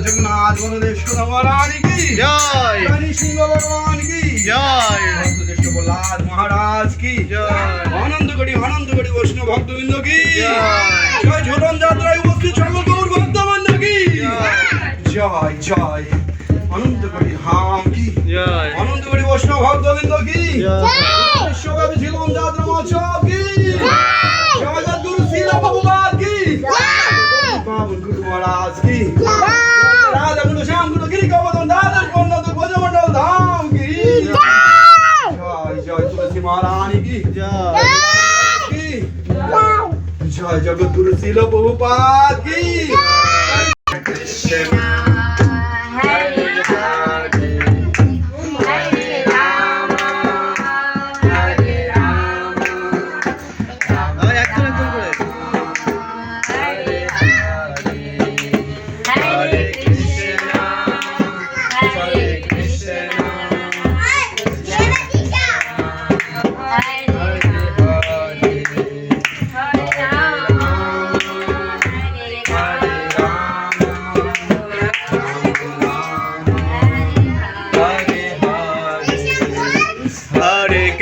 जगन्नाथ बलदेव महाराज की जय, सिंह भगवान की जय, श्रेष्ठ प्रहलाद महाराज की কি আনন্দ করি বৈষ্ণব ভক্তবৃন্দ কি জয় ঝুলন যাত্রায় উপস্থিত সকল গৌর ভক্তবৃন্দ কি জয় জয় আনন্দ করি হাম কি আনন্দ করি বৈষ্ণব ভক্তবৃন্দ কি বিশ্বব্যাপী ঝুলন যাত্রা মহোৎসব কি জগৎগুরু শ্রীল প্রভুপাদ কি বাবুল গুরু মহারাজ কি রাধা গুরু শ্যাম গুরু গিরি গোবর্ধন দ্বাদশ বর্ণত ব্রজমণ্ডল ধাম কি জয় জয় তুলসী মহারানী কি জয় জগৎগুরু শ্রীল প্রভুপাদ কি কৃষ্ণ হরে হরে হরে রাম হরে রাম একদম করে হরে হরে হরে কৃষ্ণ হরে Krishna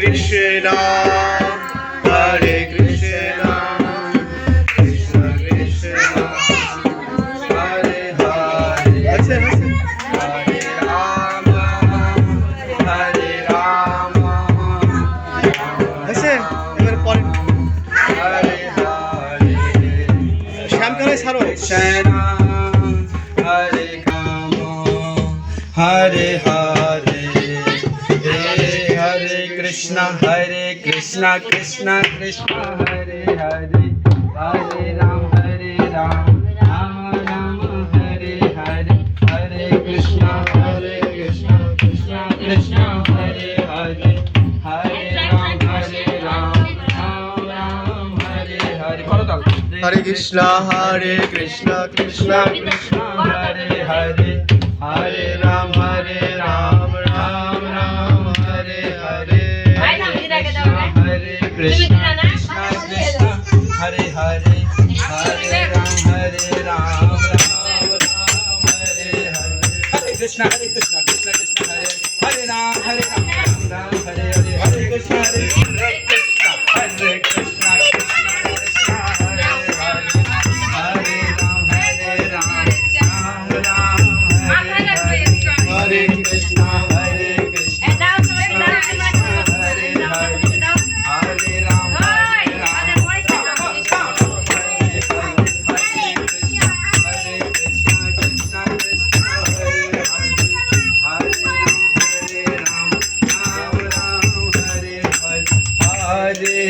Krishna, Hare Krishna, Krishna Krishna, Hare Hare, Hare Rama, Hare Rama, Hare Hare, Sham kare saro, Krishna, Hare Rama, Hare Hare. Krishna Hare Krishna Krishna Krishna Hare Hare Hare Ram Rama Rama Hare Hare Hare Krishna Krishna Krishna Hare Hare Hare Ram Ram Hare Hare Hare Krishna Krishna Krishna Hare Hare Hare Ram Ram Ram Hare Hare Hare Krishna Krishna Krishna Hare Hare Hare Ram Ram Hare Hare Hare Krishna Krishna Krishna Hare Hare Ram Ram Hare Hare Hare Krishna Krishna Hare Krishna Krishna Krishna Hare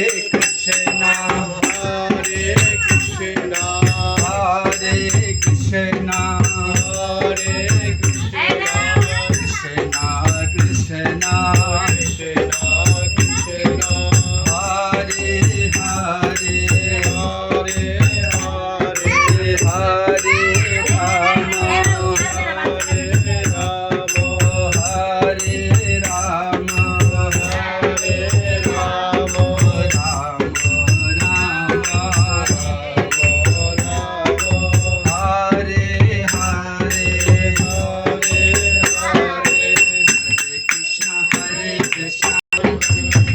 Hare Hare Ram Ram Hare Hare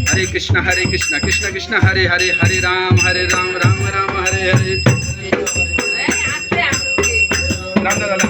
Hare Krishna Hare Krishna Krishna Krishna Hare Hare Hare Ram Ram Ram Hare Hare Ram